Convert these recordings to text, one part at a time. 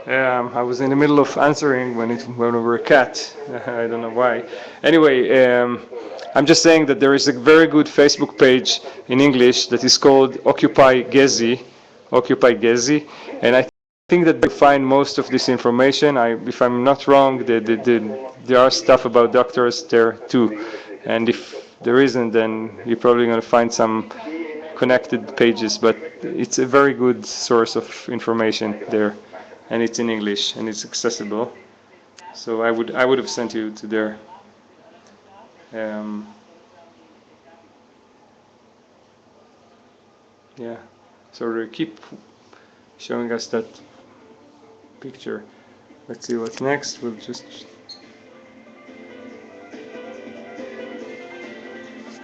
I was in the middle of answering when we were a cat. I don't know why. Anyway, I'm just saying that there is a very good Facebook page in English that is called Occupy Gezi, and I think that you find most of this information. If I'm not wrong, there are stuff about doctors there too, and if there isn't, then you're probably going to find some connected pages. But it's a very good source of information there, and it's in English and it's accessible. So I would have sent you to there. Um, yeah. So they keep showing us that picture. Let's see what's next.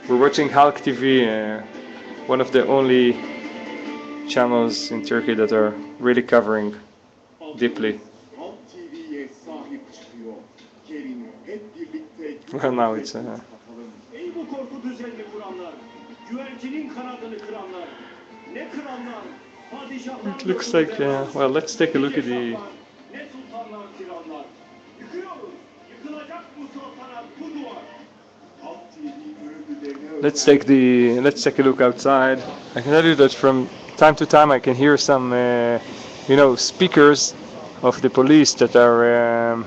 We're watching Halk TV, one of the only channels in Turkey that are really covering deeply. Well, now it's it looks like, well, let's take a look at the. Let's take a look outside. I can tell you that from time to time I can hear some, speakers of the police that are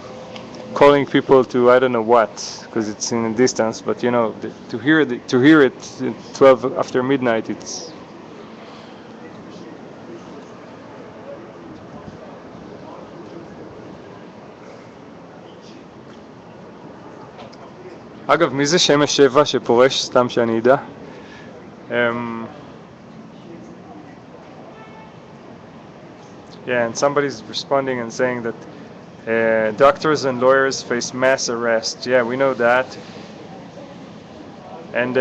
calling people to I don't know what, because it's in a distance. But to hear it at 12 after midnight, it's. אגב, מי זה שמש 7 שפורש? סתם שאני אדע. Yeah, and somebody's responding and saying that doctors and lawyers face mass arrest. Yeah, we know that. And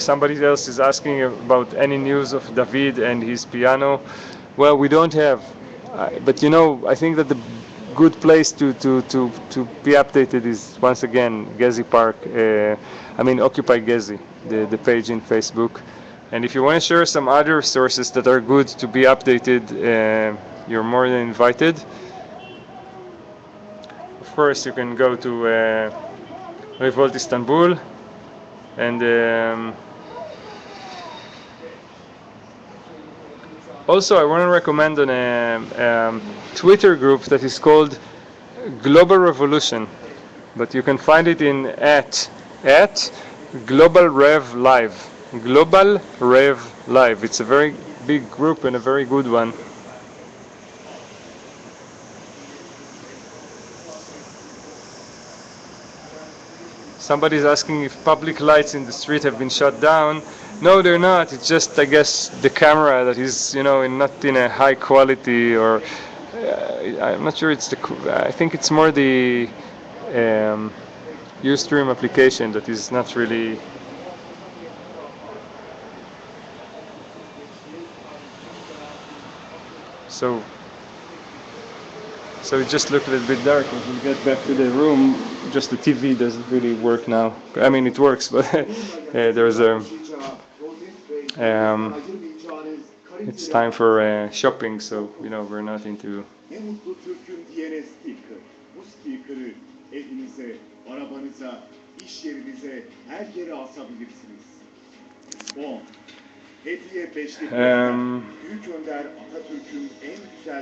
somebody else is asking about any news of David and his piano. Well, we don't have. But I think that the good place to be updated is once again Gezi Park. Occupy Gezi, the page in Facebook. And if you want to share some other sources that are good to be updated, you're more than invited. Of course, you can go to Revolt Istanbul, and also I want to recommend a Twitter group that is called Global Revolution, but you can find it in at Global Rev Live. Global Rev Live. It's a very big group and a very good one. Somebody's asking if public lights in the street have been shut down. No, they're not. It's just, I guess, the camera that is, not in a high quality, or I'm not sure. I think it's more the Ustream application that is not really. So it just looked a little bit dark. As we get back to the room, just the TV doesn't really work now. I mean, it works, but there's a. It's time for shopping, so we're not into.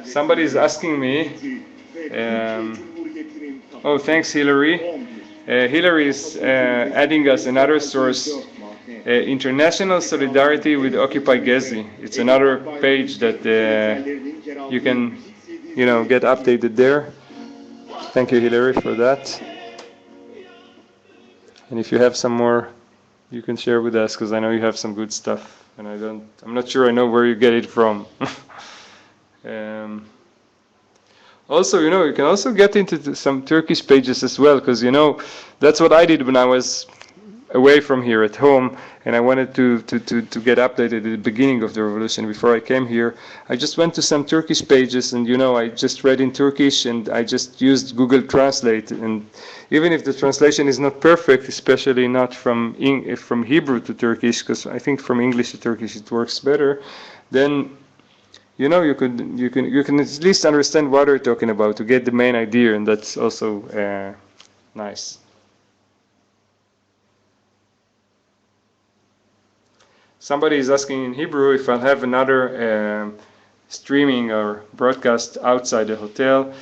Somebody's asking me. Oh, thanks, Hillary. Hillary is adding us another source. International Solidarity with Occupy Gezi. It's another page that you can, get updated there. Thank you, Hillary, for that. And if you have some more, you can share with us, because I know you have some good stuff, and I'm not sure I know where you get it from. Also, you can also get into some Turkish pages as well, because that's what I did when I was away from here at home, and I wanted to get updated at the beginning of the revolution before I came here. I just went to some Turkish pages, and I just read in Turkish, and I just used Google Translate. And even if the translation is not perfect, especially not from Hebrew to Turkish, because I think from English to Turkish it works better, then you can at least understand what they're talking about to get the main idea, and that's also nice. Somebody is asking in Hebrew if I'll have another streaming or broadcast outside the hotel.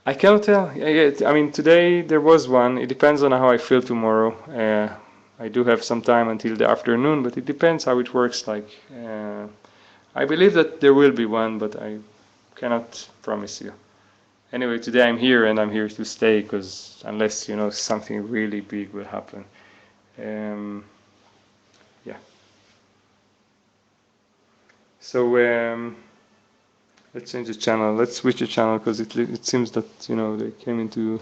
I cannot tell. I mean, today there was one. It depends on how I feel tomorrow. I do have some time until the afternoon, but it depends how it works. Like, I believe that there will be one, but I cannot promise you. Anyway, today I'm here and I'm here to stay because unless something really big will happen. Yeah. So let's change the channel. Let's switch the channel because it seems that they came into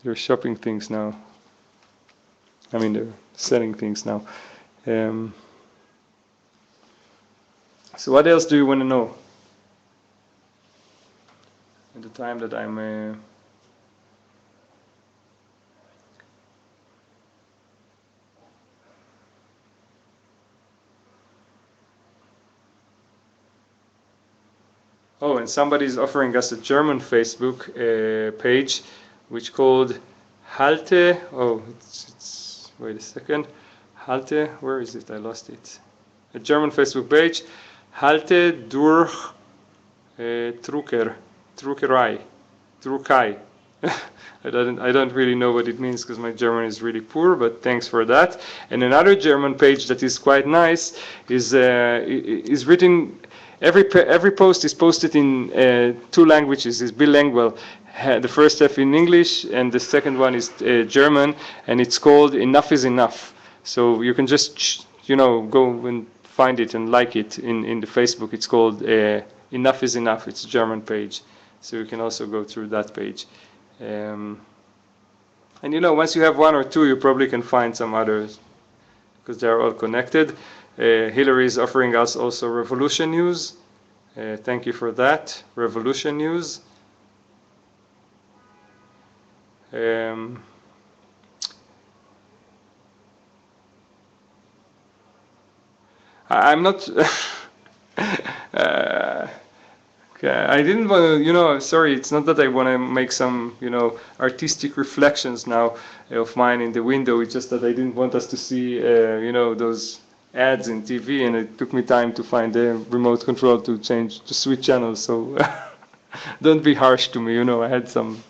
they're shopping things now. I mean they're selling things now. Um, so what else do you want to know? At the time that I'm oh, and somebody's offering us a German Facebook page, which called Halte. Oh, it's wait a second. Halte, where is it? I lost it. A German Facebook page, Halte durch Druckerei, Druckerei. I don't really know what it means because my German is really poor, but thanks for that. And another German page that is quite nice is written. Every post is posted in two languages. Is bilingual. The first half in English and the second one is German, and it's called Enough is Enough. So you can just go and find it and like it in the Facebook. It's called Enough is Enough. It's a German page, so you can also go through that page. And once you have one or two, you probably can find some others because they're all connected. Hillary is offering us also Revolution News. Thank you for that, Revolution News. I'm not. I didn't want to, sorry, it's not that I want to make some, artistic reflections now of mine in the window. It's just that I didn't want us to see, those ads in TV, and it took me time to find the remote control to switch channels. So don't be harsh to me, I had some,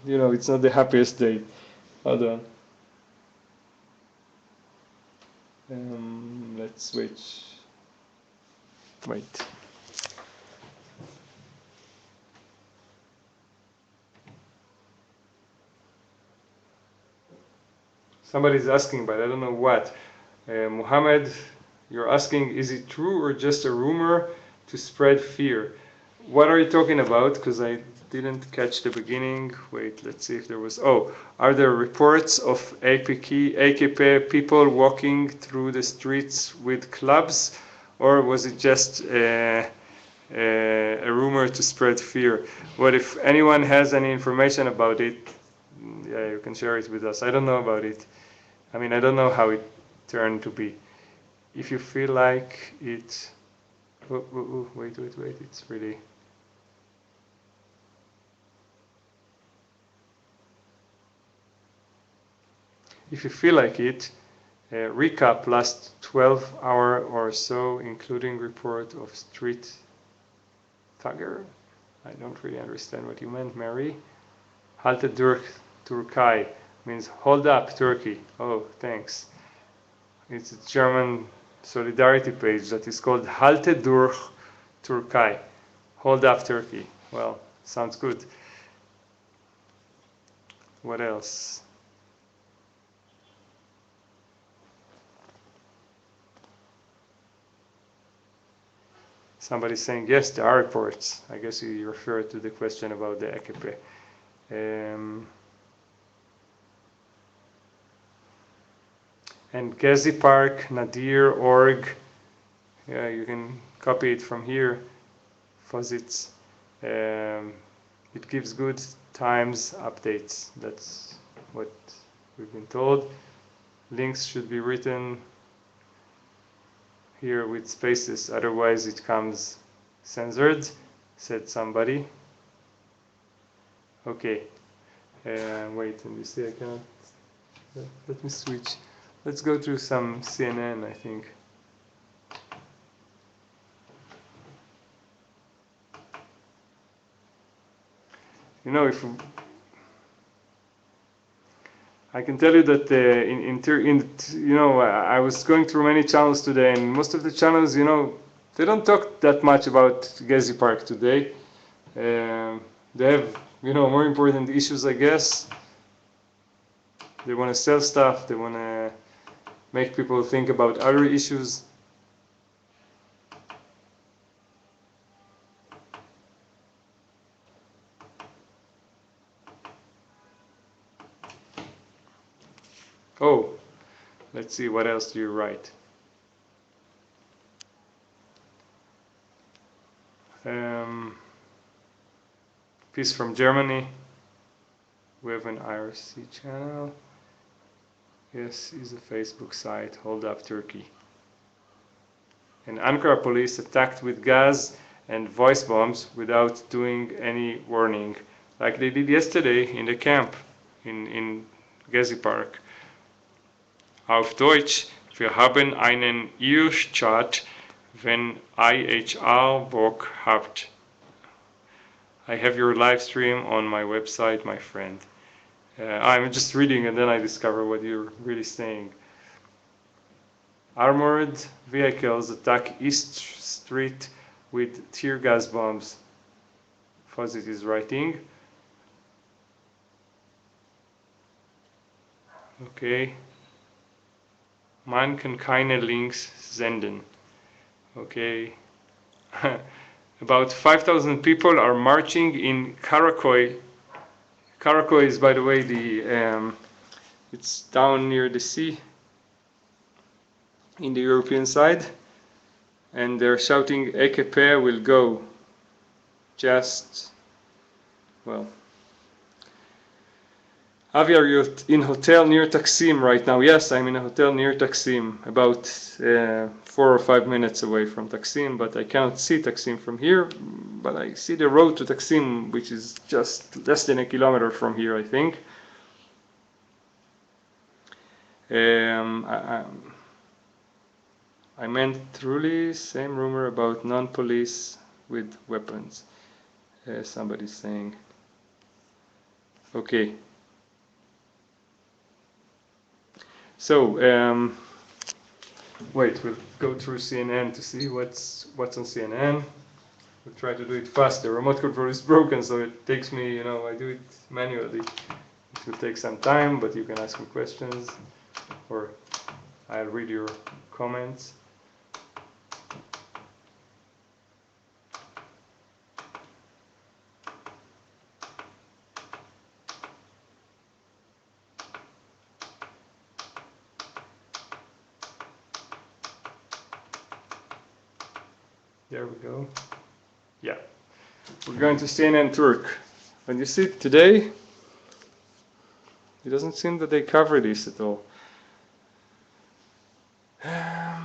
it's not the happiest day. Hold on. Let's switch. Wait. Somebody's asking, but I don't know what. Muhammad, you're asking, is it true or just a rumor to spread fear? What are you talking about? Because I didn't catch the beginning. Wait, let's see if there was. Oh, are there reports of AKP people walking through the streets with clubs? Or was it just a rumor to spread fear? What if anyone has any information about it? Yeah, you can share it with us. I don't know about it. I mean, I don't know how it turned to be. If you feel like it, wait, it's really. If you feel like it, recap last 12 hour or so, including report of street thugger. I don't really understand what you meant, Mary. Halte durch Türkei means hold up Turkey. Oh, thanks. It's a German solidarity page that is called Halte durch Türkei. Hold up Turkey. Well, sounds good. What else? Somebody's saying, yes, there are reports. I guess you refer to the question about the AKP. And Gezi Park, Nadir.org. Yeah, you can copy it from here. Fuzits. It gives good times updates. That's what we've been told. Links should be written. here with spaces, otherwise it comes censored, said somebody. Okay, wait, let me see, I cannot, let me switch. Let's go through some CNN, I think. You know, if I can tell you that you know, I was going through many channels today, and most of the channels, you know, they don't talk that much about Gezi Park today. They have, you know, more important issues, I guess. They want to sell stuff. They want to make people think about other issues. Oh, let's see, what else do you write? Piece from Germany. We have an IRC channel. Yes, is a Facebook site. Hold up Turkey. And Ankara police attacked with gas and voice bombs without doing any warning, like they did yesterday in the camp in Gezi Park. Auf Deutsch, wir haben einen EU-Chat, wenn IHR Bock habt. I have your live stream on my website, my friend. I'm just reading and then I discover what you're really saying. Armored vehicles attack East Street with tear gas bombs. Fawzit is writing. Okay. Man kann keine Links senden. Okay. About 5,000 people are marching in Karakoy. Karakoy is, by the way, it's down near the sea in the European side, and they're shouting AKP will go. Just, well, Avi, are you in hotel near Taksim right now? Yes, I'm in a hotel near Taksim, about 4 or 5 minutes away from Taksim, but I cannot see Taksim from here, but I see the road to Taksim, which is just less than a kilometer from here, I think. I meant truly same rumor about non-police with weapons. Somebody's saying. Okay. So, wait, we'll go through CNN to see what's on CNN. We'll try to do it fast. The remote control is broken, so it takes me, you know, I do it manually. It will take some time, but you can ask me questions, or I'll read your comments. There we go. Yeah. We're going to CNN Turk. And you see, today, it doesn't seem that they cover this at all. Yeah,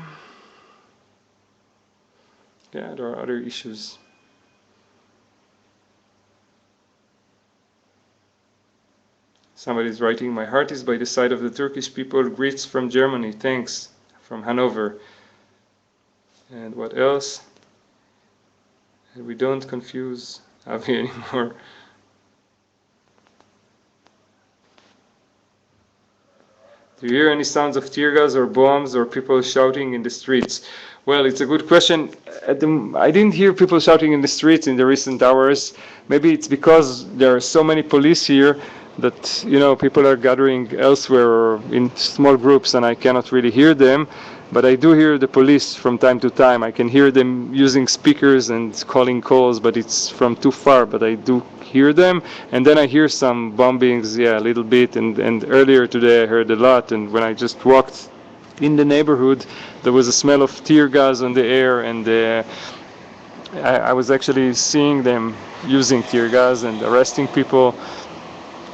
there are other issues. Somebody's writing, my heart is by the side of the Turkish people. Greets from Germany. Thanks. From Hanover. And what else? And we don't confuse Avi anymore. Do you hear any sounds of tear gas or bombs or people shouting in the streets? Well, it's a good question. I didn't hear people shouting in the streets in the recent hours. Maybe it's because there are so many police here that, you know, people are gathering elsewhere or in small groups and I cannot really hear them. But I do hear the police from time to time. I can hear them using speakers and calling calls, but it's from too far. But I do hear them. And then I hear some bombings, yeah, a little bit. And earlier today I heard a lot. And when I just walked in the neighborhood, there was a smell of tear gas on the air. And I was actually seeing them using tear gas and arresting people.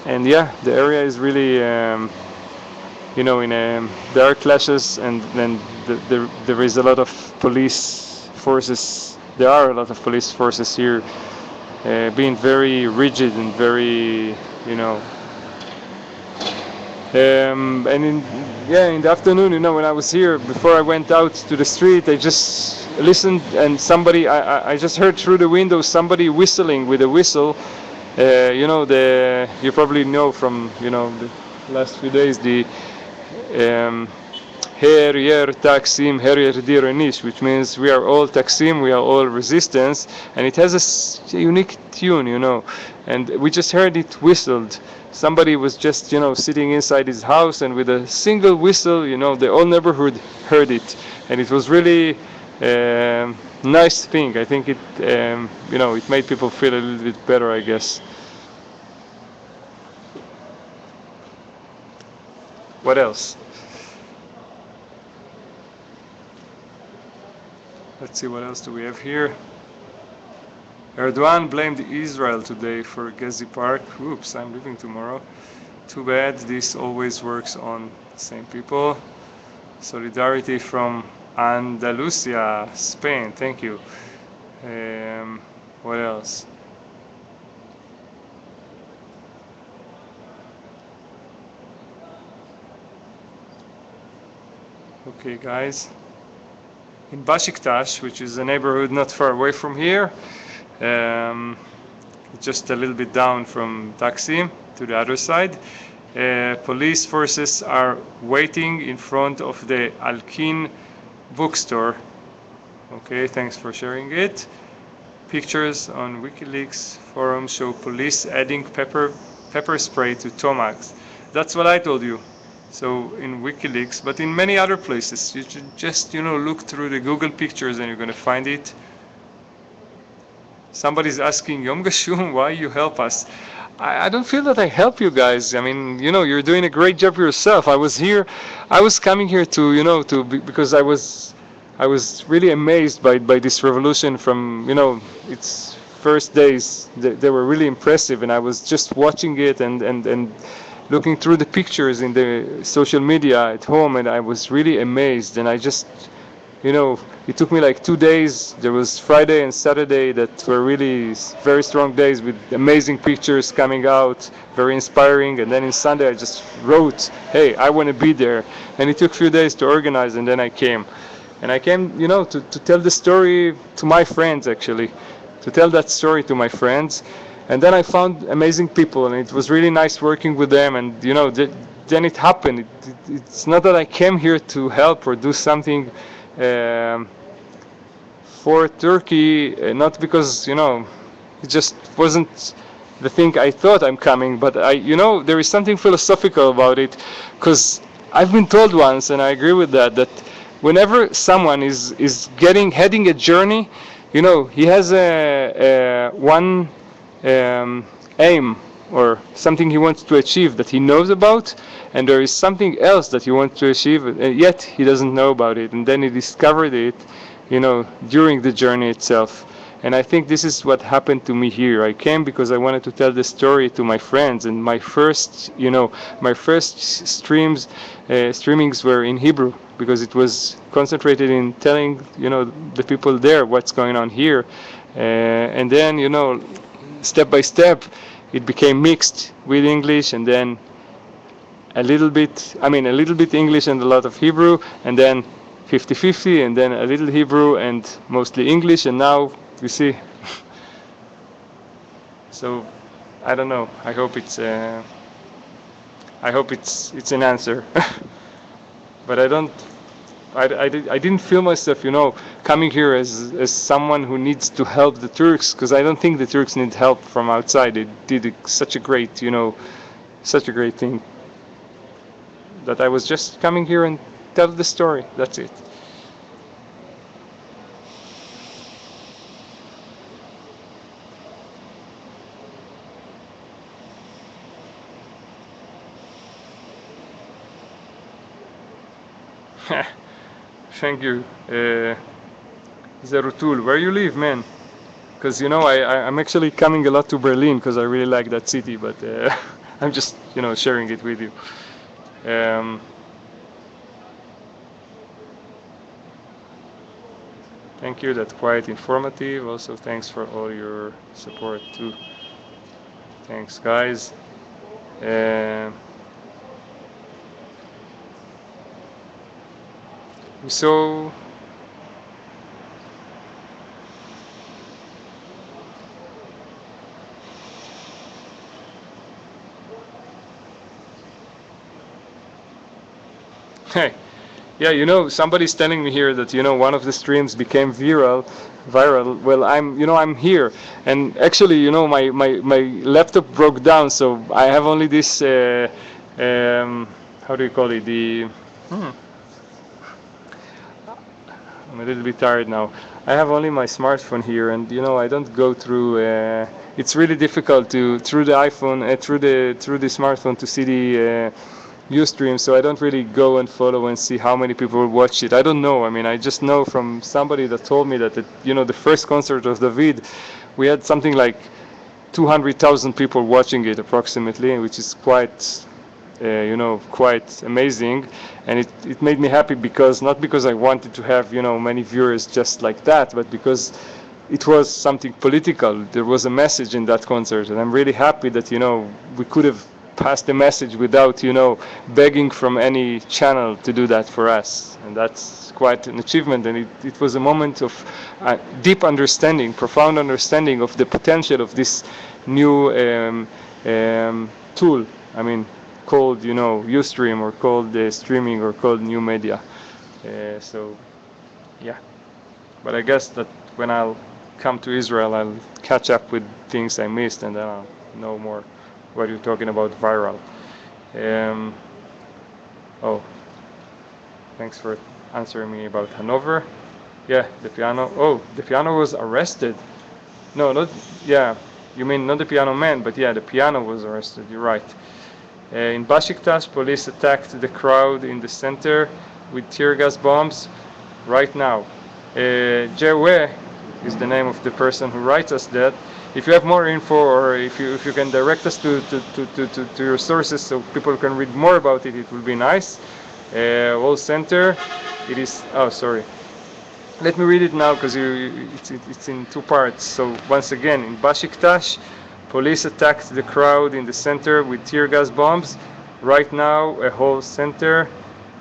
And yeah, the area is really, there are clashes, and then there is a lot of police forces. There are a lot of police forces here, being very rigid and very, you know. And in the afternoon, when I was here, before I went out to the street, I just listened, and I just heard through the window somebody whistling with a whistle. You probably know from, the last few days, the um, Her Yer Taksim Her Yer Direnish, which means we are all Taksim, we are all resistance, and it has a unique tune, and we just heard it whistled. Somebody was just, sitting inside his house, and with a single whistle, the whole neighborhood heard it, and it was really nice thing. I think it made people feel a little bit better, I guess. What else? Let's see, what else do we have here? Erdogan blamed Israel today for Gezi Park. Oops, I'm leaving tomorrow. Too bad, this always works on the same people. Solidarity from Andalusia, Spain, thank you. What else? Okay, guys. In Besiktas, which is a neighborhood not far away from here, just a little bit down from Taksim to the other side, police forces are waiting in front of the Alkin bookstore. Okay, thanks for sharing it. Pictures on WikiLeaks forum show police adding pepper spray to Tomax. That's what I told you. So in WikiLeaks, but in many other places, you should just look through the Google pictures and you're gonna find it. Somebody's asking, Yom Gashum, why you help us? I don't feel that I help you guys. I mean, you're doing a great job yourself. I was coming here because I was really amazed by this revolution from, its first days. They were really impressive, and I was just watching it and looking through the pictures in the social media at home, and I was really amazed. And I just, it took me like 2 days. There was Friday and Saturday that were really very strong days with amazing pictures coming out, very inspiring. And then in Sunday I just wrote, hey, I want to be there. And it took a few days to organize, and then I came. And I came, to tell the story to my friends, actually, to tell that story to my friends. And then I found amazing people, and it was really nice working with them. And then it happened. It's not that I came here to help or do something for Turkey, not because it just wasn't the thing I thought I'm coming, but there is something philosophical about it, because I've been told once, and I agree with that whenever someone is heading a journey, he has a one aim or something he wants to achieve that he knows about, and there is something else that he wants to achieve, and yet he doesn't know about it, and then he discovered it, during the journey itself. And I think this is what happened to me here. I came because I wanted to tell the story to my friends, and my first streamings were in Hebrew, because it was concentrated in telling, the people there what's going on here, and then, step by step, it became mixed with English, and then a little bit English and a lot of Hebrew, and then 50-50, and then a little Hebrew and mostly English, and now you see. So I don't know. I hope it's an answer. But I didn't feel myself, coming here as someone who needs to help the Turks, because I don't think the Turks need help from outside. They did such a great thing, that I was just coming here and tell the story. That's it. Thank you, Zerutul. Where you live, man? Because I'm actually coming a lot to Berlin because I really like that city, but I'm just sharing it with you. Thank you. That's quite informative. Also, thanks for all your support too. Thanks, guys. Uh, so, hey, yeah, somebody's telling me here that one of the streams became viral. Well, I'm here, and actually, my laptop broke down, so I have only this. How do you call it? Hmm, I'm a little bit tired now. I have only my smartphone here, and I don't go through. It's really difficult to through the iPhone, through the smartphone to see the Ustream. So I don't really go and follow and see how many people watch it. I don't know. I mean, I just know from somebody that told me that the first concert of David, we had something like 200,000 people watching it approximately, which is quite amazing, and it made me happy because not because I wanted to have many viewers just like that, but because it was something political. There was a message in that concert, and I'm really happy that we could have passed the message without begging from any channel to do that for us, and that's quite an achievement. And it was a moment of deep understanding, profound understanding of the potential of this new tool. I mean, called Ustream, or called streaming, or called new media. So yeah, but I guess that when I'll come to Israel, I'll catch up with things I missed, and then I'll know more what you're talking about viral. Um, oh, thanks for answering me about Hanover. Yeah, the piano. Oh, the piano was arrested. No, not yeah. You mean not the piano man, but yeah, the piano was arrested. You're right. In Besiktas, police attacked the crowd in the center with tear gas bombs right now. Jewe is the name of the person who writes us that. If you have more info, or if you can direct us to your sources so people can read more about it, it will be nice. Wall Center, it is. Oh, sorry. Let me read it now because it's in two parts. So once again, in Besiktas, police attacked the crowd in the center with tear gas bombs. Right now, a whole center.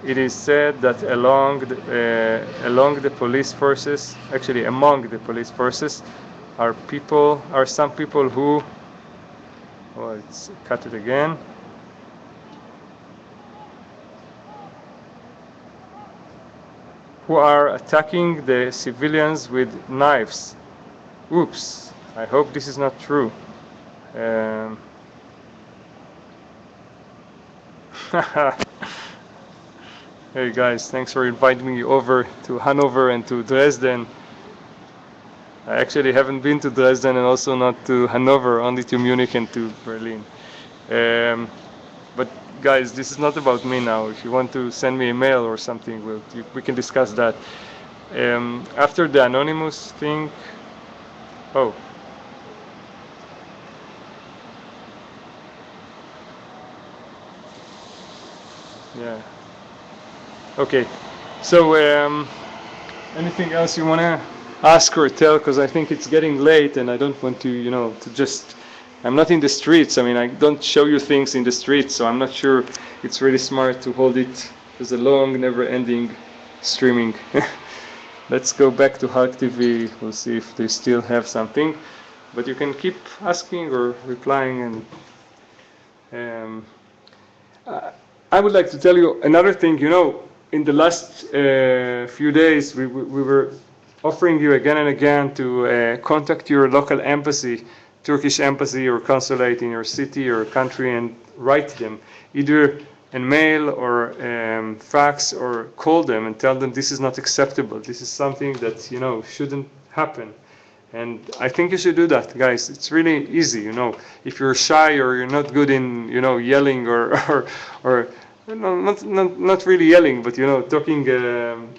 It is said that along the police forces, actually among the police forces, are some people who. Oh, it's cut it again. Who are attacking the civilians with knives. Oops, I hope this is not true. Um, hey guys, thanks for inviting me over to Hanover and to Dresden. I actually haven't been to Dresden, and also not to Hanover, only to Munich and to Berlin. But guys, this is not about me now. If you want to send me a mail or something, we can discuss that. After the anonymous thing, oh, yeah. Okay. So, anything else you want to ask or tell? Because I think it's getting late, and I don't want to, to just. I'm not in the streets. I mean, I don't show you things in the streets, so I'm not sure it's really smart to hold it as a long, never-ending streaming. Let's go back to Hulk TV. We'll see if they still have something. But you can keep asking or replying, and um, uh, I would like to tell you another thing. In the last few days, we were offering you again and again to contact your local embassy, Turkish embassy or consulate in your city or country, and write them, either in mail or fax, or call them and tell them this is not acceptable. This is something that shouldn't happen. And I think you should do that, guys. It's really easy. If you're shy or you're not good in yelling, or no, not really yelling, but talking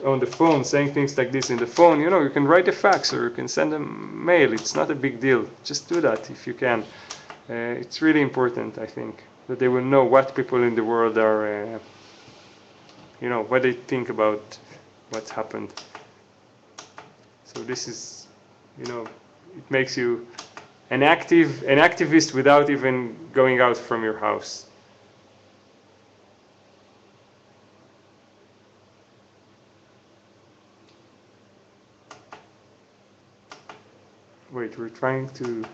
on the phone, saying things like this in the phone. You can write a fax or you can send them mail. It's not a big deal. Just do that if you can. It's really important, I think, that they will know what people in the world are, what they think about what's happened. So this is, it makes you an activist without even going out from your house. Wait, we're trying to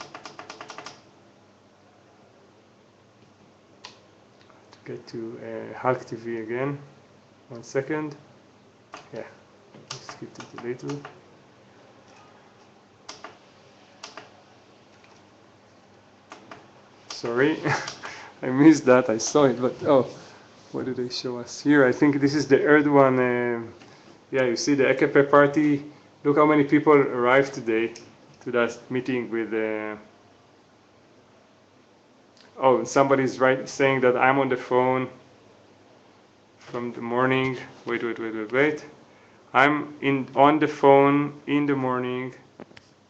get to Hulk TV again. 1 second. Yeah, skip it a little. Sorry, I missed that. I saw it, but oh, what did they show us here? I think this is the Erdogan. Yeah, you see the AKP party. Look how many people arrived today to that meeting with. Oh, somebody's saying that I'm on the phone from the morning. Wait. I'm on the phone in the morning.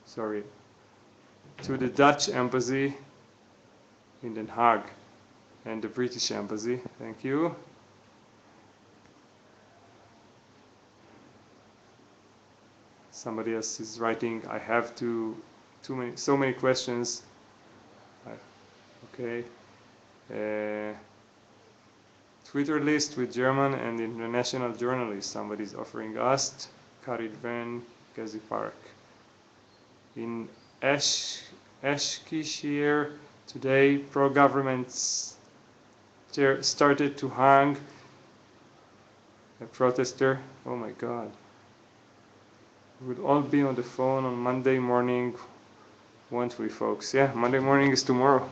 Sorry. To the Dutch embassy in Den Haag and the British embassy. Thank you. Somebody else is writing. I have so many questions. Okay. Twitter list with German and international journalists. Somebody's offering us. Karit Van Gezi Park. In Eskişehir today, pro-government started to hang a protester. Oh my God. We'll all be on the phone on Monday morning, won't we, folks? Yeah, Monday morning is tomorrow.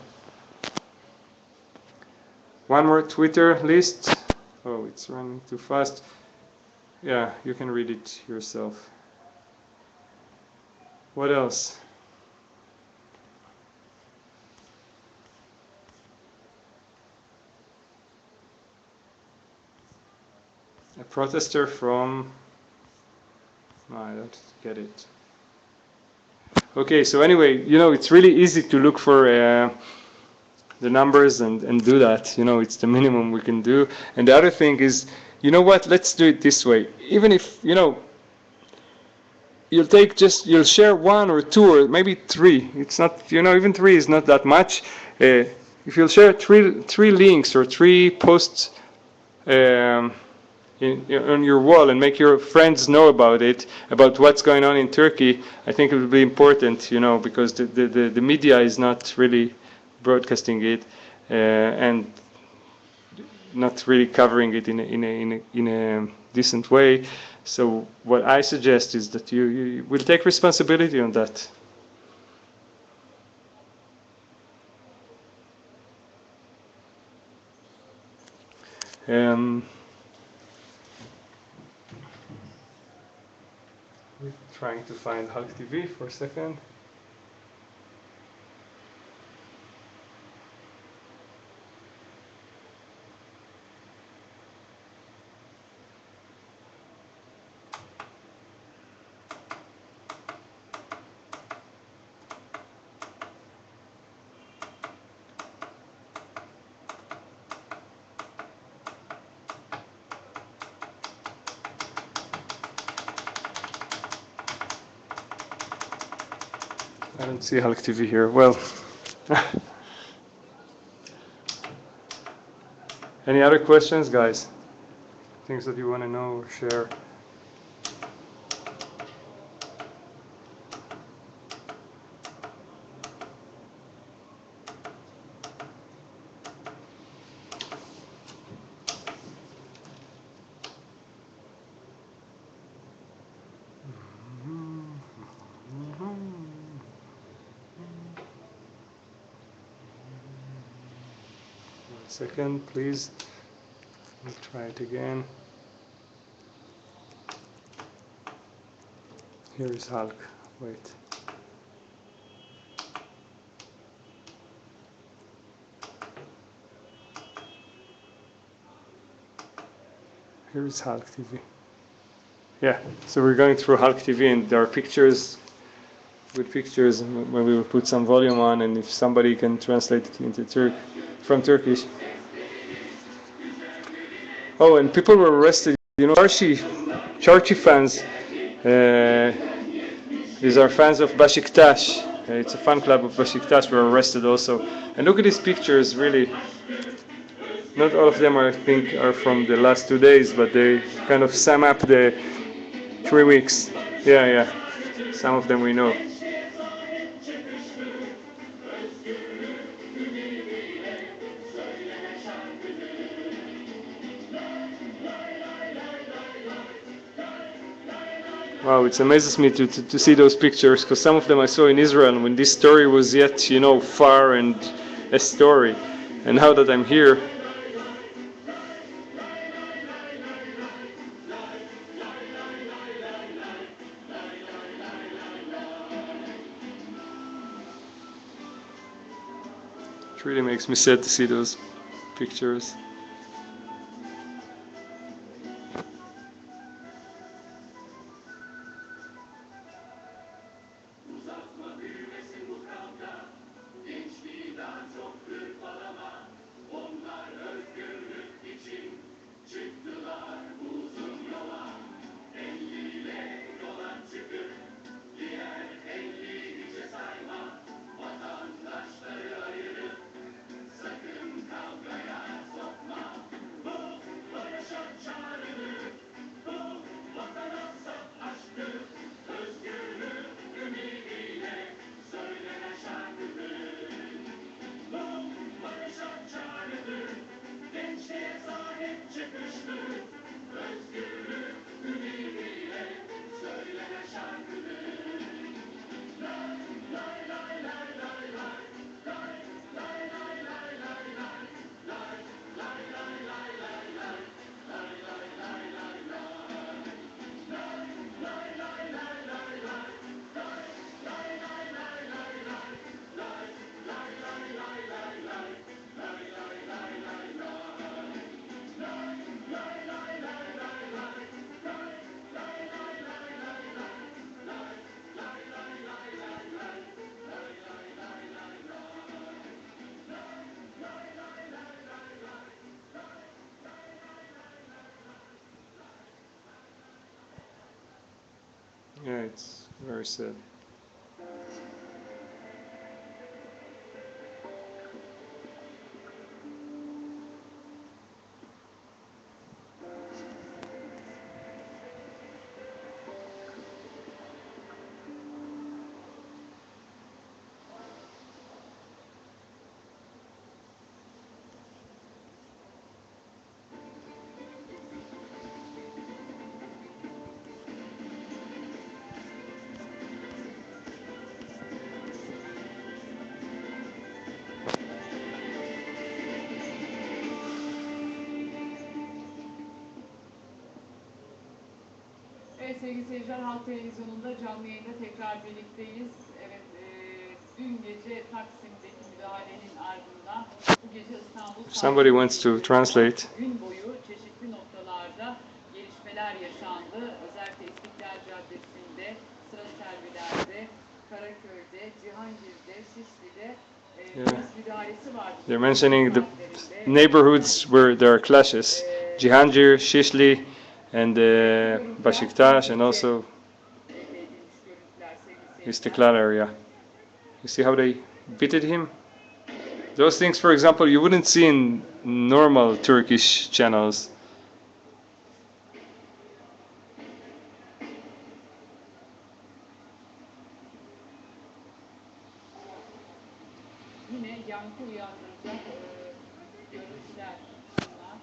One more Twitter list. Oh, it's running too fast. Yeah, you can read it yourself. What else? A protester from... No, I don't get it. Okay, so anyway, it's really easy to look for the numbers and do that. It's the minimum we can do. And the other thing is, you know what? Let's do it this way. Even if, you'll share 1 or 2 or maybe 3. It's not, even 3 is not that much. If you'll share three links or 3 posts on your wall and make your friends know about it, about what's going on in Turkey, I think it will be important, because the media is not really broadcasting it and not really covering it in a decent way. So what I suggest is that you will take responsibility on that. We're trying to find Hulk TV for a second. I don't see Hulk TV here. Well, any other questions, guys? Things that you want to know or share? Second, please. Let me try it again. Here is Hulk. Wait. Here is Hulk TV. Yeah, so we're going through Hulk TV and there are pictures, good pictures, when we will put some volume on, and if somebody can translate it into from Turkish. Oh, and people were arrested. Charchi fans These are fans of Beşiktaş. It's a fan club of Beşiktaş. Were arrested also. And look at these pictures. Really, not all of them I think are from the last 2 days, but they kind of sum up the 3 weeks. Yeah, yeah. Some of them we know. Wow, it amazes me to see those pictures because some of them I saw in Israel when this story was yet, far and a story. And now that I'm here, it really makes me sad to see those pictures. Yeah, it's very sad. Evet sevgili seyirciler, Halk Televizyonu'nda canlı yayında tekrar birlikteyiz. Evet, dün gece Taksim'deki müdahalenin ardından bu gece İstanbul Somebody wants to translate. gün boyu çeşitli noktalarda gelişmeler yaşandı. Özellikle İstiklal Caddesi'nde, Sıra Selviler'de, Karaköy'de, Cihangir'de, Şişli'de polis müdahalesi vardı. They're mentioning the neighborhoods where there are clashes. Cihangir, Şişli, and Beşiktaş, and also Istiklal area. You see how they beated him? Those things, for example, you wouldn't see in normal Turkish channels. Yine yankı uyandıracak görüntüler bunlar.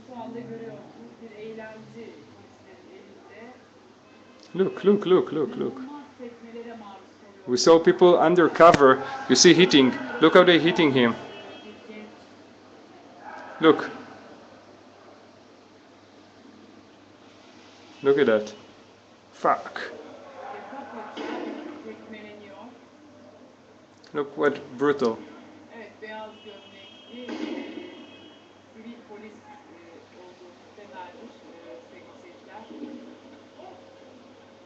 Şu anda görüyorsunuz bir eğlence polislerin elinde. Look. Tekmelere maruz kalıyor. We saw people undercover. You see hitting. Look how they're hitting him. Look. Look at that. Fuck. Tekmeleniyor. Look what brutal. Evet, beyaz gömlekli sivil polis olduğu muhtemeldir sevgili seyirciler.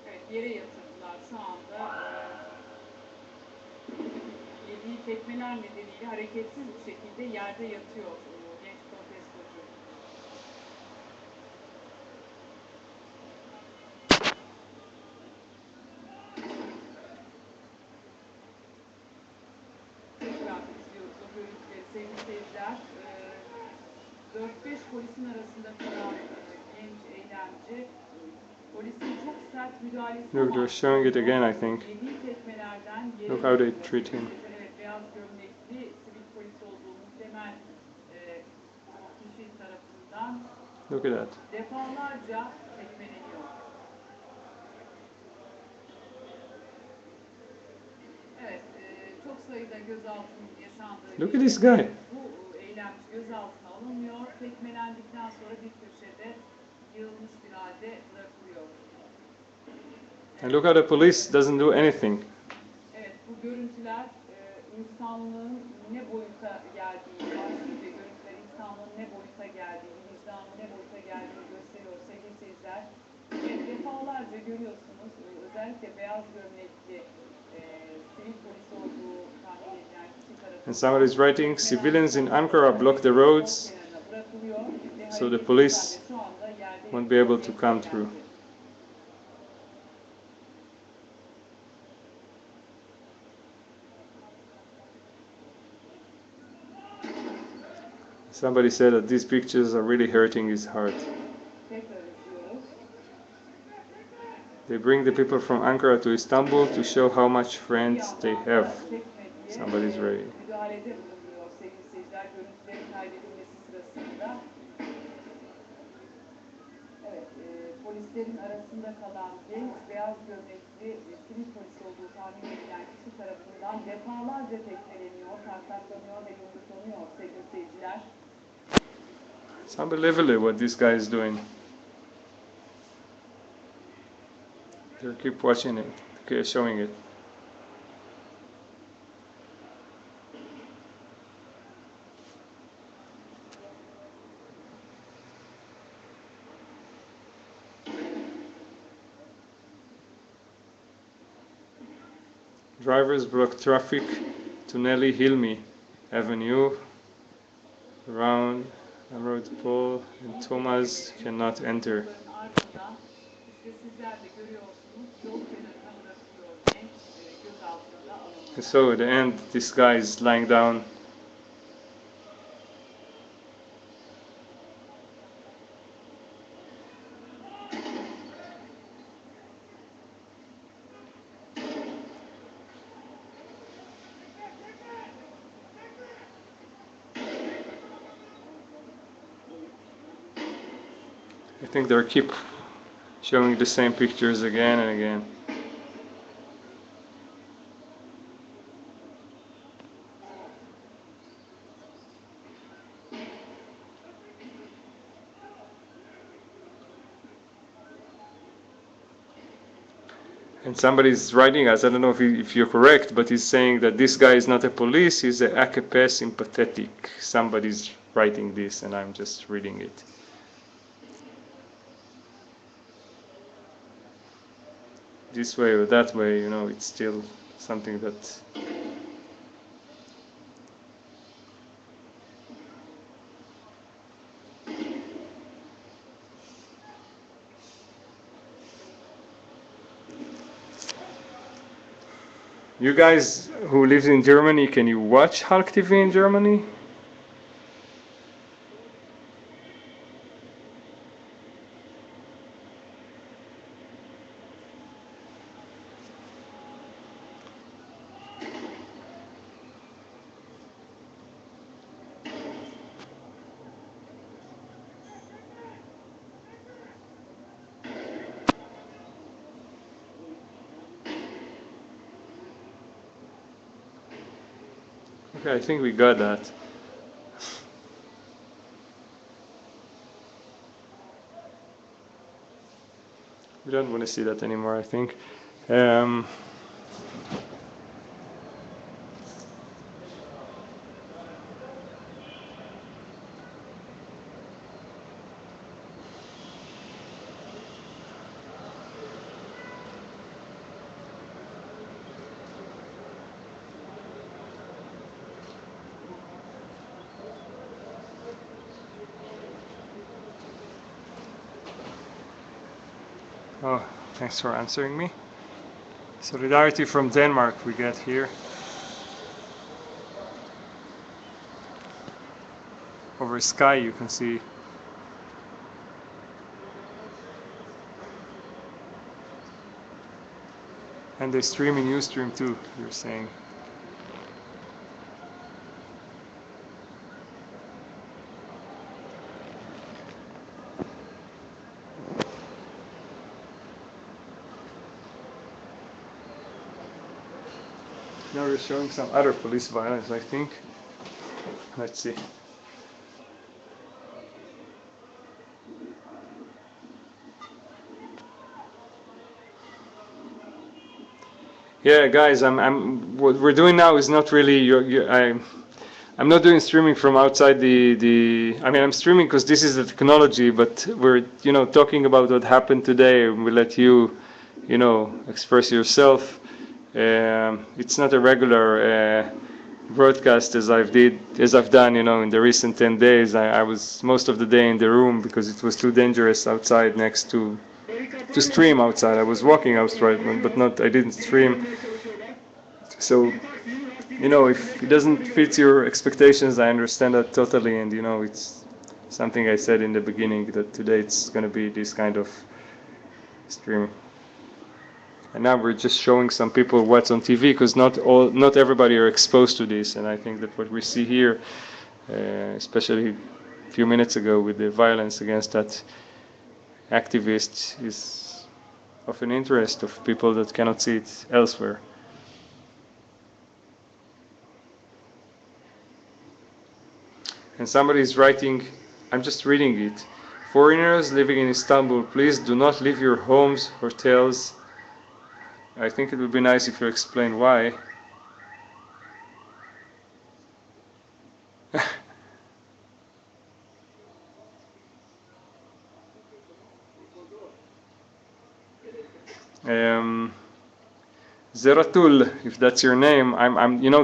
Evet, yere yatırdılar şu anda. Yediği tekmeler nedeniyle hareketsiz bir şekilde yerde yatıyor genç protestocu. sevgili seyirciler, 4-5 polisin arasında kalan genç eylemci polisin çok sert müdahalesi Look, they're showing it again, I think. yediği tekmelerden yere Look how they düşüyor. treat him. Evet, beyaz gömlekli sivil polis olduğu muhtemel kişi tarafından Look at that. defalarca tekmeleniyor. Evet, çok sayıda gözaltının yaşandığı Look at this guy. bu eylemci gözaltına alınmıyor. Tekmelendikten sonra bir köşede yığılmış bir halde bırakılıyor. And look how the police doesn't do anything. Evet, bu görüntüler insanlığın ne boyuta geldiğini, vahşice görüntüler insanlığın ne boyuta geldiğini, vicdanın ne boyuta geldiğini gösteriyor sevgili seyirciler. Evet, defalarca görüyorsunuz, özellikle beyaz gömlekli sivil polis olduğu tahmin edilen kişi tarafından. And somebody's writing, civilians in Ankara block the roads so the police won't be able to come through. Somebody said that these pictures are really hurting his heart. They bring the people from Ankara to Istanbul to show how much friends they have. Somebody's writing. Evet, polislerin arasında kalan genç beyaz gömlekli sivil polis olduğu tahmin edilen kişi tarafından defalarca tekmeleniyor, tartaklanıyor ve yumruklanıyor sevgili seyirciler. It's unbelievable what this guy is doing. They keep watching it, keep showing it. Drivers block traffic to Nelly Hilmi Avenue around Emerald Pole and Thomas cannot enter. And so at the end this guy is lying down. I think they keep showing the same pictures again and again. And somebody's writing us, I don't know if you're correct, but he's saying that this guy is not a police, he's a AKP sympathetic. Somebody's writing this and I'm just reading it. This way or that way, you know, it's still something that you guys who live in Germany, can you watch Hulk TV in Germany? Okay, I think we got that. We don't want to see that anymore, I think. Oh, thanks for answering me. Solidarity from Denmark we get here. over sky you can see. And they stream in Ustream too, you're saying. Now we're showing some other police violence, I think. Let's see. Yeah, guys, what we're doing now is not really I'm not doing streaming from outside the. I mean, I'm streaming because this is the technology, but we're talking about what happened today, and we let you, express yourself. It's not a regular broadcast as I've done, in the recent 10 days. I was most of the day in the room because it was too dangerous outside next to stream outside. I was walking outside, but not. I didn't stream. So if it doesn't fit your expectations, I understand that totally. And it's something I said in the beginning that today it's going to be this kind of stream. And now we're just showing some people what's on TV because not everybody are exposed to this. And I think that what we see here, especially a few minutes ago with the violence against that activist, is of an interest of people that cannot see it elsewhere. And somebody is writing, I'm just reading it. Foreigners living in Istanbul, please do not leave your homes, hotels. I think it would be nice if you explain why. um, Zeratul, if that's your name,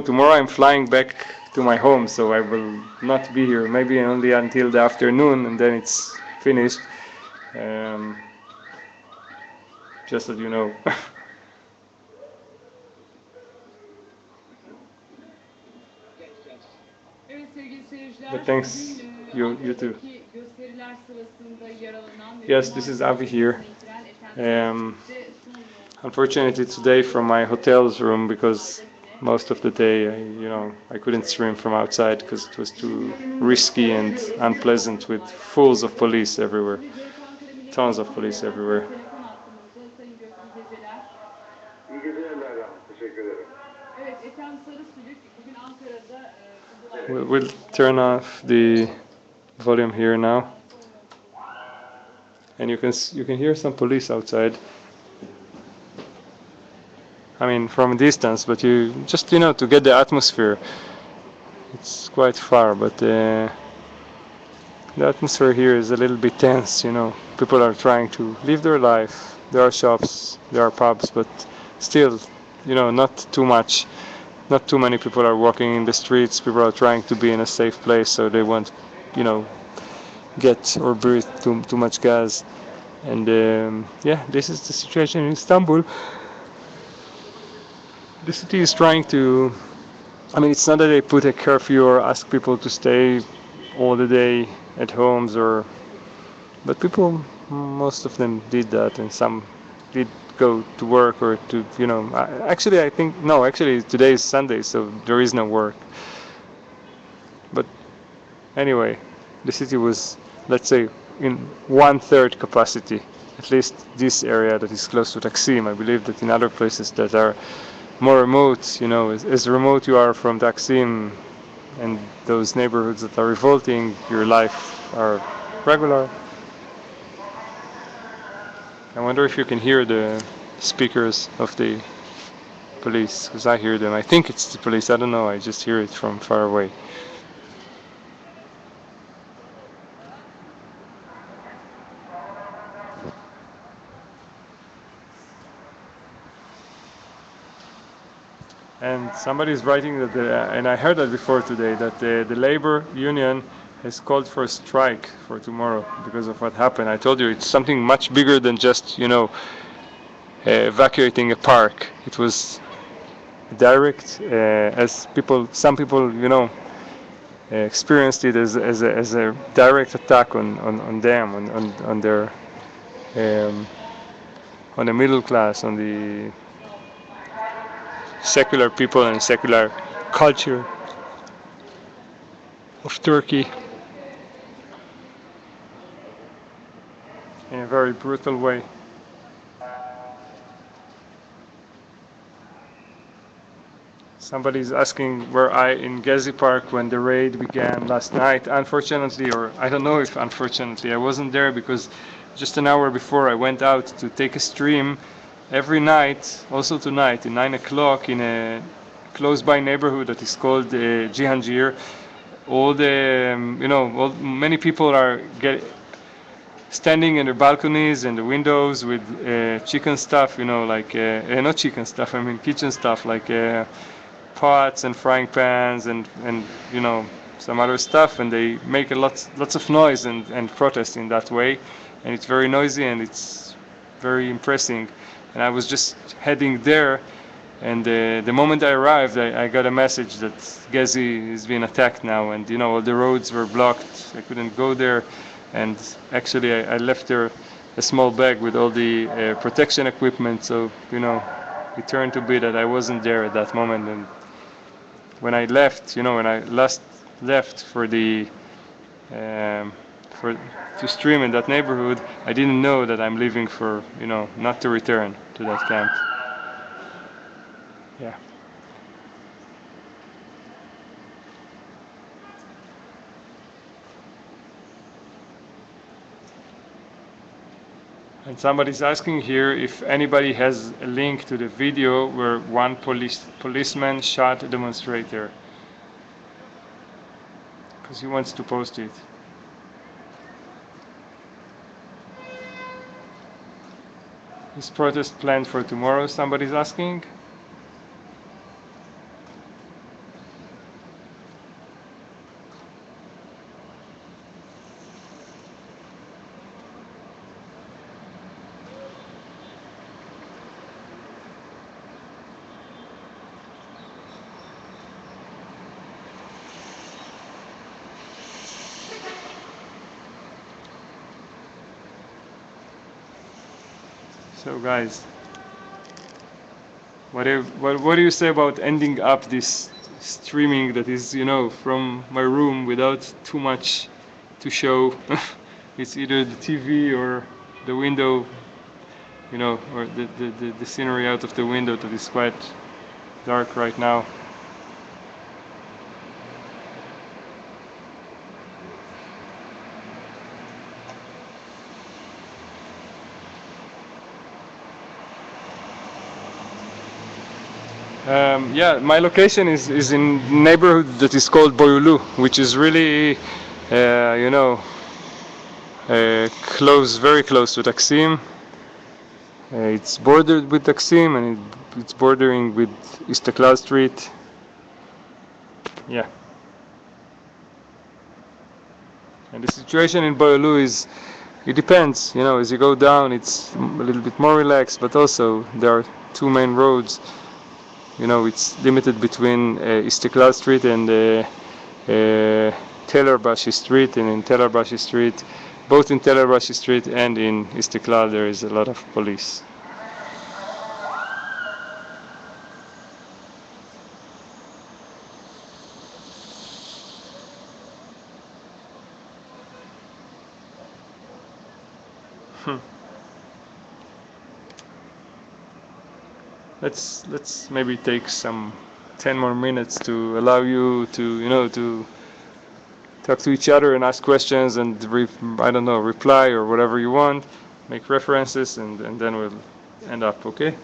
tomorrow I'm flying back to my home, so I will not be here. Maybe only until the afternoon, and then it's finished. Um, just that you know. Evet sevgili seyirciler, But thanks, bugün you too. Ankara'daki gösteriler sırasında yaralanan ve Yes, this is Avi here. son Unfortunately today from my hotel's room because most of the day I couldn't stream from outside because it was too risky and unpleasant with fulls of police everywhere, tons of police everywhere. telefon attığımızda Sayın Gökçe Geceler. İyi geceler Lerdan. Teşekkür ederim. Evet, Ethem Sarısülük bugün Ankara'da We'll turn off the volume here now, and you can hear some police outside. I mean, from a distance, but you just to get the atmosphere. It's quite far, but the atmosphere here is a little bit tense. People are trying to live their life. There are shops, there are pubs, but still, not too much. Not too many people are walking in the streets. People are trying to be in a safe place, so they won't, get or breathe too much gas. And yeah, this is the situation in Istanbul. The city is trying to. I mean, it's not that they put a curfew or ask people to stay all the day at homes, but people, most of them did that, and some did go to work or to, Actually, I think no. Actually, today is Sunday, so there is no work. But anyway, the city was, let's say, in 1/3 capacity. At least this area that is close to Taksim. I believe that in other places that are more remote, as remote you are from Taksim and those neighborhoods that are revolting, your life are regular. I wonder if you can hear the speakers of the police, because I hear them. I think it's the police, I don't know, I just hear it from far away. And somebody is writing that, and I heard that before today, that the labor union has called for a strike for tomorrow because of what happened. I told you it's something much bigger than just, evacuating a park. It was direct, as some people, experienced it as a direct attack on them, on their um, on the middle class, on the secular people and secular culture of Turkey in a very brutal way. Somebody's asking were I in Gezi Park when the raid began last night. Unfortunately, or I don't know if unfortunately, I wasn't there because just an hour before I went out to take a stream every night, also tonight, at 9 o'clock in a close by neighborhood that is called Cihangir. All the, many people are standing in the balconies and the windows with chicken stuff, like, not chicken stuff, I mean kitchen stuff, like pots and frying pans and some other stuff, and they make lots of noise and protest in that way, and it's very noisy and it's very impressive. And I was just heading there, and the moment I arrived, I got a message that Gezi is being attacked now, and all the roads were blocked. I couldn't go there, and actually I left there a small bag with all the protection equipment. So it turned to be that I wasn't there at that moment, and when I left, when I last left for the for to stream in that neighborhood, I didn't know that I'm leaving for not to return to that camp. Yeah. And somebody's asking here if anybody has a link to the video where one policeman shot a demonstrator, because he wants to post it. Is protest planned for tomorrow? Somebody's asking. So guys, what do you say about ending up this streaming that is from my room without too much to show? It's either the TV or the window, or the scenery out of the window that is quite dark right now. Yeah, my location is in neighborhood that is called Boyulu, which is really, close, very close to Taksim. It's bordered with Taksim, and it's bordering with Istiklal Street. Yeah. And the situation in Boyulu is, it depends, as you go down, it's a little bit more relaxed, but also there are two main roads. It's limited between Istiklal Street and Telarbashi Street, and in Telarbashi Street, both in Telarbashi Street and in Istiklal, there is a lot of police. Let's maybe take some 10 more minutes to allow you to talk to each other and ask questions and I don't know, reply or whatever you want, make references, and then we'll end up, okay?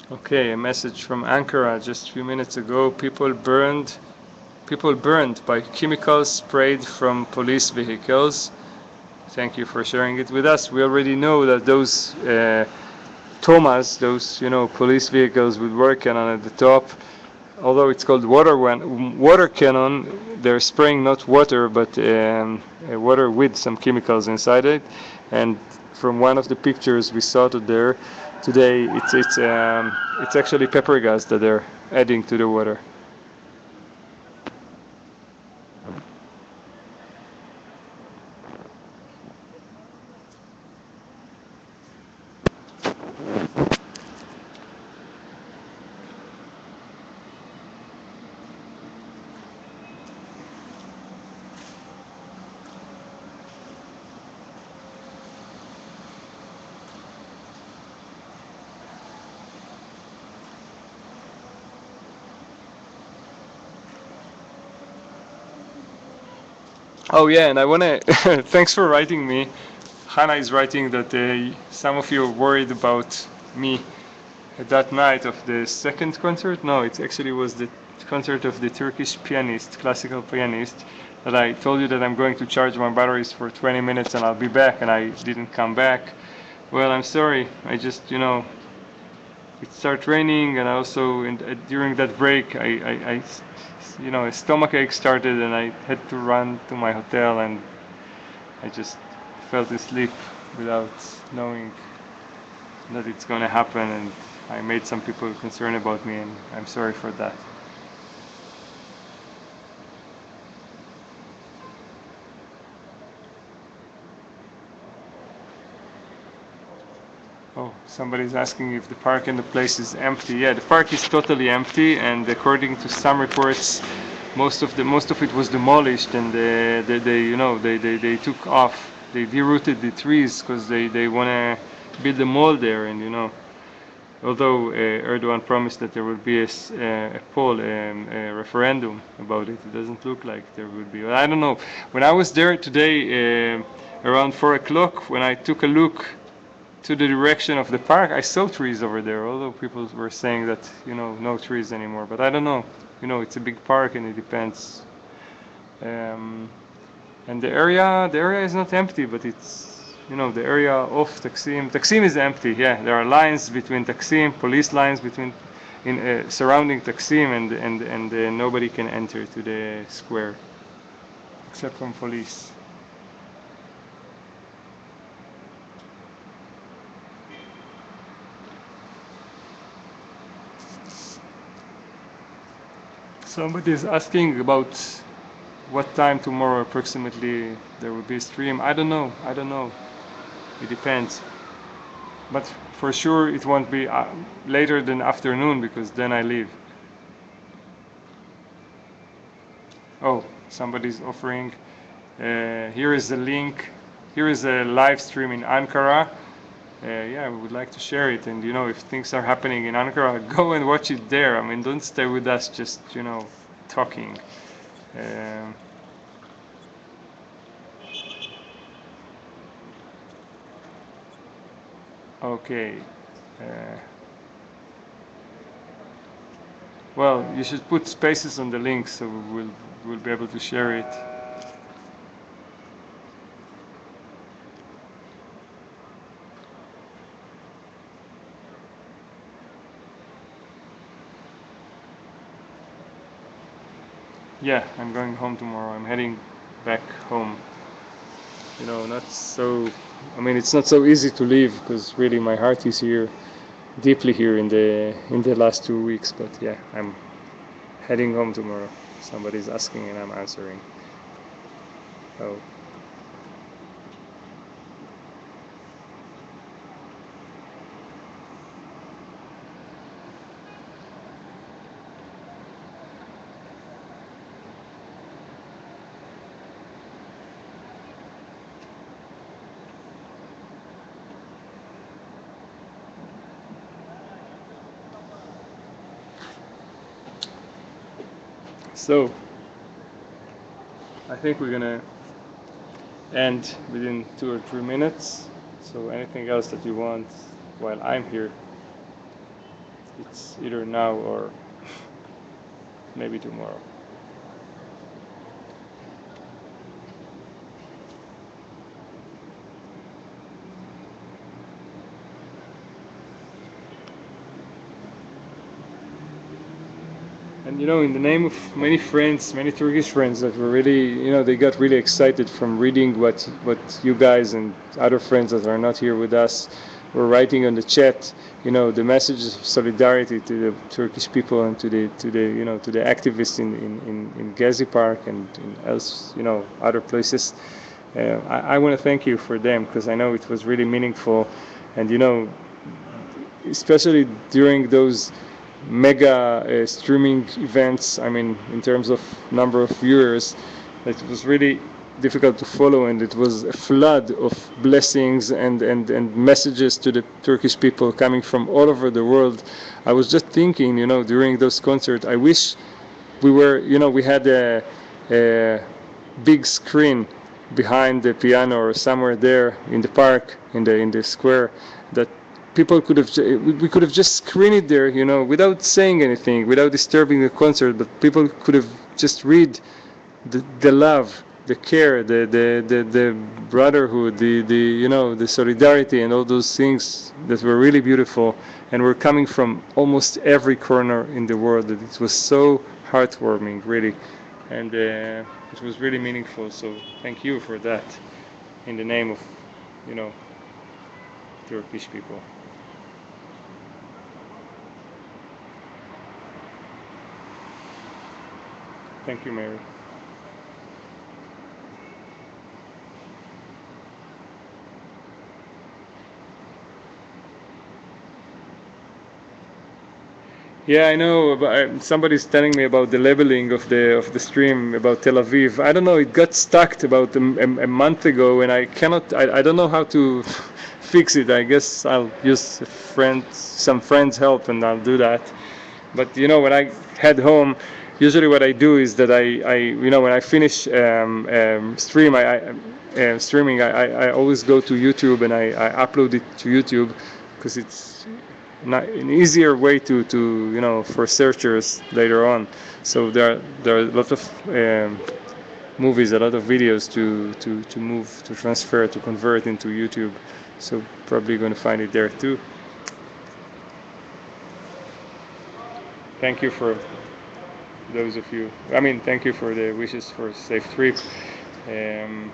Okay, a message from Ankara just a few minutes ago. People burned by chemicals sprayed from police vehicles. Thank you for sharing it with us. We already know that those Thomas, those police vehicles with water cannon at the top. Although it's called water cannon, they're spraying not water but water with some chemicals inside it. And from one of the pictures we saw today, it's actually pepper gas that they're adding to the water. Oh yeah, and I wanna thanks for writing me. Hannah is writing that some of you are worried about me at that night of the second concert. No, it actually was the concert of the Turkish pianist, classical pianist, that I told you that I'm going to charge my batteries for 20 minutes and I'll be back, and I didn't come back. Well, I'm sorry. I just, it started raining, and also during that break, a stomach ache started, and I had to run to my hotel, and I just fell asleep without knowing that it's gonna happen, and I made some people concerned about me, and I'm sorry for that. Oh, somebody's asking if the park in the place is empty. Yeah, the park is totally empty, and according to some reports, most of it was demolished, and they took off. They derooted the trees because they want to build a mall there, and although Erdogan promised that there will be a poll, a referendum about it, it doesn't look like there will be. Well, I don't know. When I was there today, around 4 o'clock, when I took a look to the direction of the park, I saw trees over there. Although people were saying that no trees anymore, but I don't know. It's a big park, and it depends. Um, and the area is not empty, but it's the area of Taksim. Taksim is empty. Yeah, there are lines between Taksim, police lines between in surrounding Taksim, and nobody can enter to the square except from police. Somebody is asking about what time tomorrow approximately there will be a stream. I don't know. I don't know. It depends. But for sure it won't be later than afternoon, because then I leave. Oh, somebody's offering. Here is the link. Here is a live stream in Ankara. Yeah, we would like to share it. And if things are happening in Ankara, go and watch it there. I mean, don't stay with us just talking. Um, okay. Uh, well, you should put spaces on the links so we'll be able to share it. Yeah, I'm going home tomorrow. I'm heading back home. Not so. I mean, it's not so easy to leave because really my heart is here, deeply here in the last 2 weeks. But yeah, I'm heading home tomorrow. Somebody's asking and I'm answering. Oh, so I think we're gonna end within 2 or 3 minutes. So anything else that you want while I'm here, it's either now or maybe tomorrow. And in the name of many friends, many Turkish friends that were really, they got really excited from reading what you guys and other friends that are not here with us were writing on the chat. The messages of solidarity to the Turkish people and to the activists in Gezi Park and in else, other places. I want to thank you for them because I know it was really meaningful, and especially during those mega streaming events. I mean, in terms of number of viewers, it was really difficult to follow, and it was a flood of blessings and messages to the Turkish people coming from all over the world. I was just thinking, during those concerts, I wish we had a big screen behind the piano or somewhere there in the park, in the square, that people could have we could have just screened it there, without saying anything, without disturbing the concert, but people could have just read the love, the care, the brotherhood, the solidarity, and all those things that were really beautiful and were coming from almost every corner in the world. That it was so heartwarming, really, and it was really meaningful. So thank you for that, in the name of, you know, Turkish people. Thank you, Mary. Yeah, I know. Somebody's telling me about the labeling of the stream about Tel Aviv. I don't know. It got stuck about a month ago, and I cannot. I don't know how to fix it. I guess I'll use some friends' help, and I'll do that. But when I head home, usually what I do is that when I finish streaming, I always go to YouTube and I upload it to YouTube because it's an easier way to for searchers later on. So there are a lot of movies, a lot of videos to move, to transfer, to convert into YouTube. So probably going to find it there too. Thank you for those of you. I mean, thank you for the wishes for a safe trip. Um,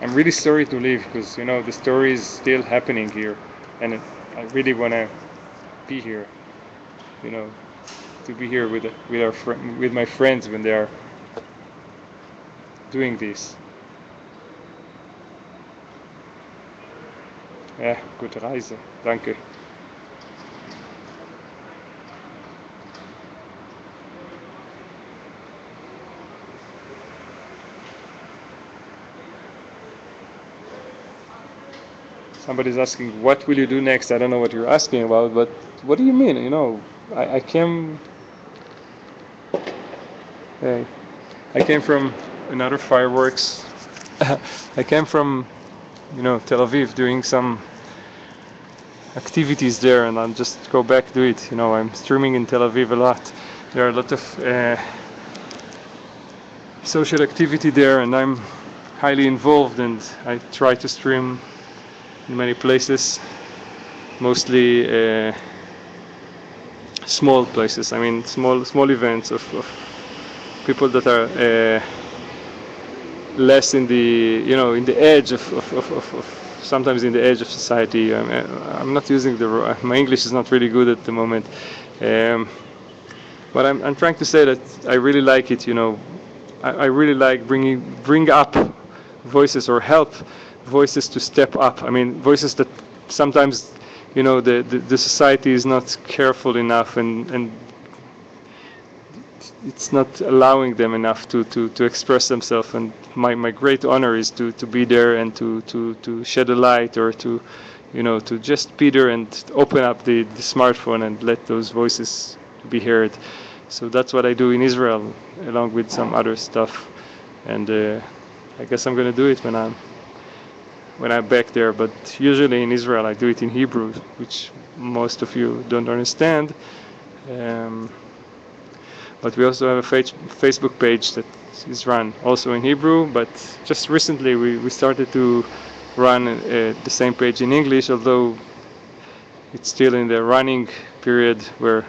I'm really sorry to leave because the story is still happening here, and I really want to be here. You know, to be here with my friends when they are doing this. Ja, gute Reise. Danke. Somebody's asking, what will you do next? I don't know what you're asking about, but what do you mean? I came. Hey, I came from another fireworks. I came from, Tel Aviv, doing some activities there, and I'll just go back do it. I'm streaming in Tel Aviv a lot. There are a lot of social activity there, and I'm highly involved, and I try to stream in many places, mostly small places. I mean, small events of people that are less in the edge of sometimes in the edge of society. I'm not using my English is not really good at the moment, but I'm trying to say that I really like it. I really like bring up voices, or help voices to step up. I mean, voices that sometimes the society is not careful enough, and it's not allowing them enough to express themselves. And my great honor is to be there and to shed a light, or to just be there and open up the smartphone and let those voices be heard. So that's what I do in Israel, along with some other stuff. And I guess I'm gonna do it when I'm back there. But usually in Israel I do it in Hebrew, which most of you don't understand. But we also have a Facebook page that is run also in Hebrew. But just recently we started to run the same page in English, although it's still in the running period where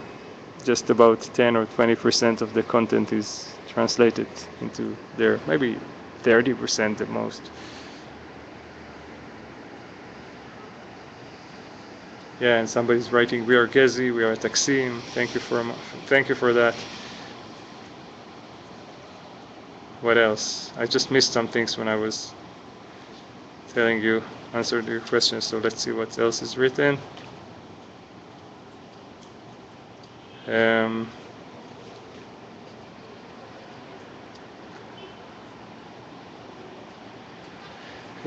just about 10 or 20% of the content is translated into there, maybe 30% at most. Yeah, and somebody's writing, "We are Gezi, we are Taksim." Thank you for that. What else? I just missed some things when I was telling you, answered your questions. So let's see what else is written. Um,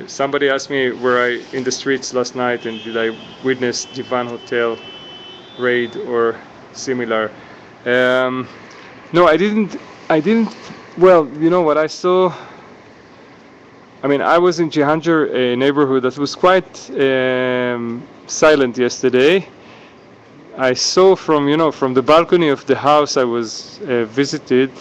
Somebody asked me were I in the streets last night and did I witness Divan Hotel raid or similar. Um, no, I didn't. I didn't. Well, you know what I saw. I mean, I was in Jehangir, a neighborhood that was quite silent yesterday. I saw from the balcony of the house I was visiting.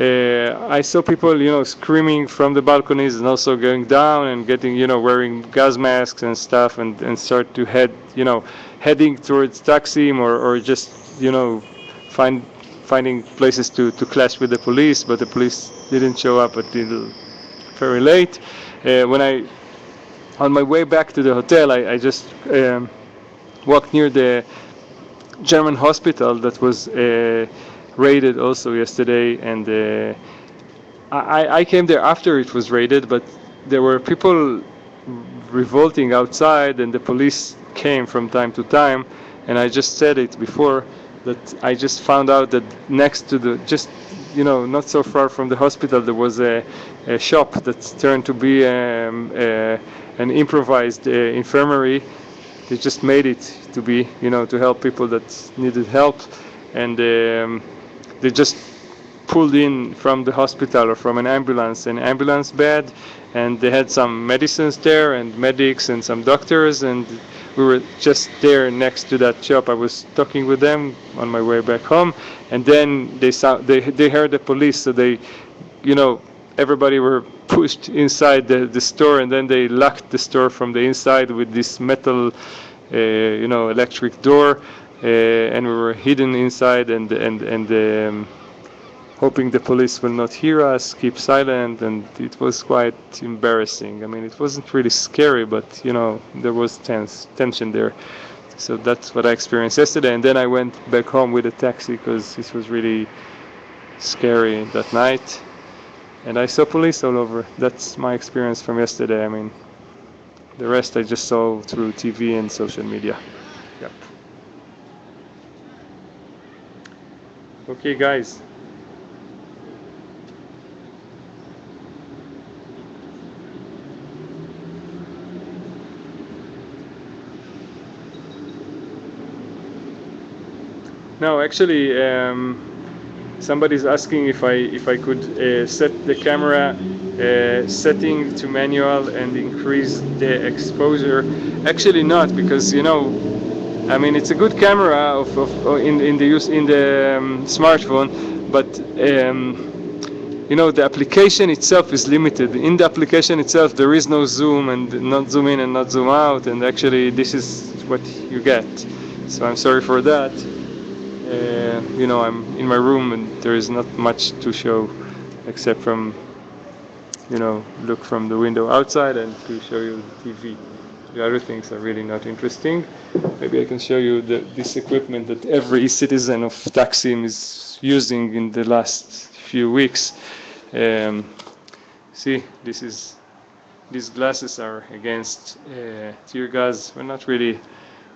I saw people screaming from the balconies and also going down and getting wearing gas masks and stuff and start to heading towards Taksim or just find finding places to clash with the police, but the police didn't show up until very late. When I on my way back to the hotel, I just walked near the German hospital that was raided also yesterday, and I came there after it was raided, but there were people revolting outside, and the police came from time to time. And I just said it before that I just found out that next to the just not so far from the hospital there was a shop that turned to be an improvised infirmary. They just made it to be to help people that needed help, and they just pulled in from the hospital or from an ambulance bed, and they had some medicines there and medics and some doctors, and we were just there next to that shop. I was talking with them on my way back home, and then they heard the police, so they you know everybody were pushed inside the store, and then they locked the store from the inside with this metal electric door, and we were hidden inside, and hoping the police will not hear us, keep silent, and it was quite embarrassing. I mean, it wasn't really scary, but there was tension there. So that's what I experienced yesterday, and then I went back home with a taxi because it was really scary that night, and I saw police all over. That's my experience from yesterday. I mean, the rest I just saw through TV and social media. Yep. Okay, guys. No, actually, somebody's asking if I could set the camera setting to manual and increase the exposure. Actually, not, because I mean it's a good camera in the use in the smartphone, but the application itself is limited. In the application itself, there is no zoom and not zoom in and not zoom out, and actually this is what you get. So I'm sorry for that. I'm in my room and there is not much to show except from, look from the window outside and to show you the TV. The other things are really not interesting. Maybe I can show you this equipment that every citizen of Taksim is using in the last few weeks. See, these glasses are against tear gas. We're not really,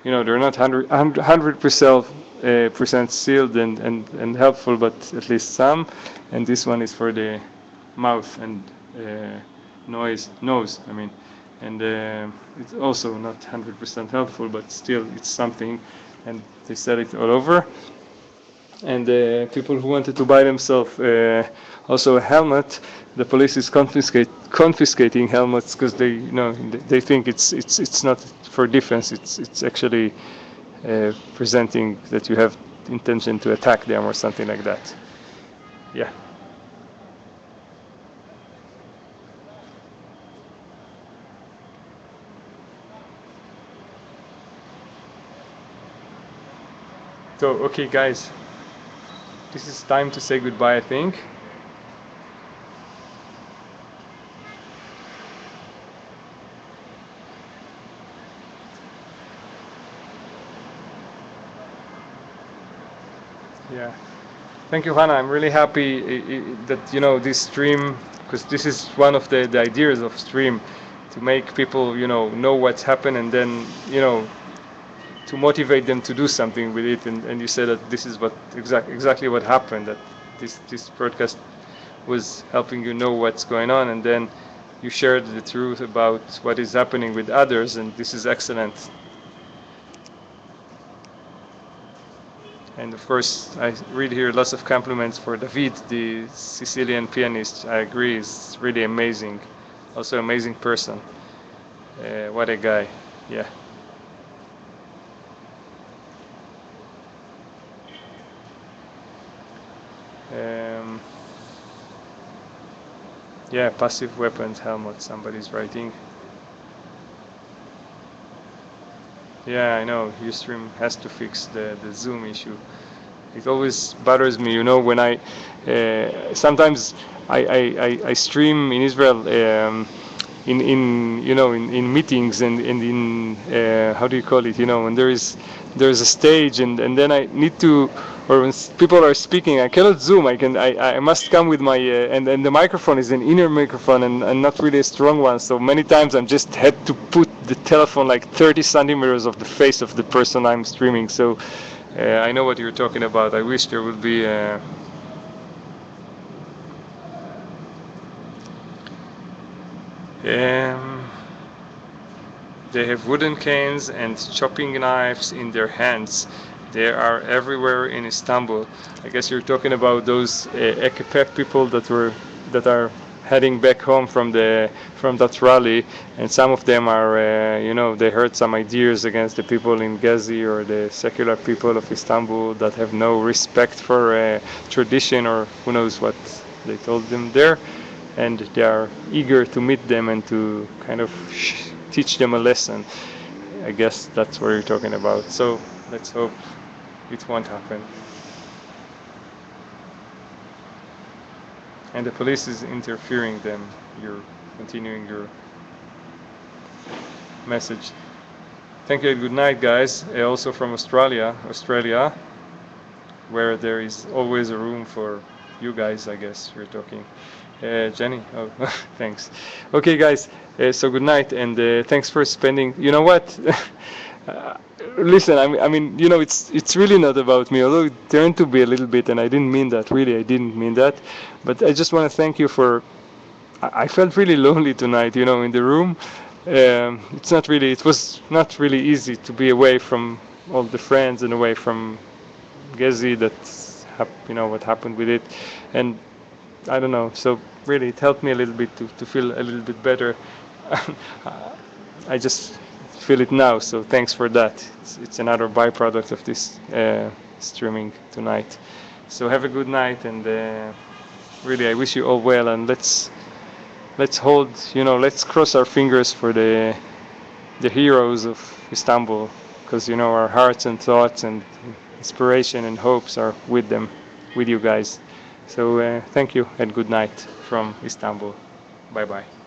they're not 100% sealed and helpful, but at least some. And this one is for the mouth and nose. I mean, and it's also not 100% helpful, but still it's something. And they sell it all over. And people who wanted to buy themselves also a helmet, the police is confiscating helmets because they think it's not for defense. It's actually presenting that you have intention to attack them or something like that. Yeah. So, okay, guys, this is time to say goodbye, I think. Yeah. Thank you, Hannah. I'm really happy that this stream, because this is one of the ideas of stream, to make people know what's happened, and then to motivate them to do something with it. And you said that this is exactly what happened. That this broadcast was helping you know what's going on, and then you shared the truth about what is happening with others, and this is excellent. And of course, I read here lots of compliments for David, the Sicilian pianist. I agree, he's really amazing. Also, amazing person. What a guy. Yeah. Um, yeah, passive weapons helmet. Somebody's writing. Yeah, I know. Ustream has to fix the Zoom issue. It always bothers me, when I sometimes I stream in Israel, in meetings, and in how do you call it, when there's a stage, and then I need to, or when people are speaking, I cannot zoom. I must come with my and the microphone is an inner microphone, and not really a strong one. So many times I'm just had to put the telephone like 30 centimeters of the face of the person I'm streaming. So I know what you're talking about. I wish there would be. Um, they have wooden canes and chopping knives in their hands. They are everywhere in Istanbul. I guess you're talking about those Ekipep people that are heading back home from that rally, and some of them are, they heard some ideas against the people in Gezi or the secular people of Istanbul that have no respect for tradition, or who knows what they told them there, and they are eager to meet them and to kind of teach them a lesson. I guess that's what you're talking about. So let's hope it won't happen. And the police is interfering them. You're continuing your message. Thank you and good night, guys. Also from Australia, where there is always a room for you guys, I guess you're talking. Jenny, oh, thanks. Okay, guys, so good night, and thanks for spending. You know what? uh, Listen, I mean, it's really not about me, although it turned to be a little bit, and I didn't mean that. Really, I didn't mean that. But I just want to thank you for. I felt really lonely tonight, in the room. It's not really. It was not really easy to be away from all the friends and away from Gezi. What happened with it, and I don't know. So really, it helped me a little bit to feel a little bit better. I just feel it now. So thanks for that. It's another byproduct of this streaming tonight. So have a good night, and really, I wish you all well. And let's hold. Let's cross our fingers for the heroes of Istanbul, because our hearts and thoughts and inspiration and hopes are with them, with you guys. So thank you and good night from Istanbul. Bye bye.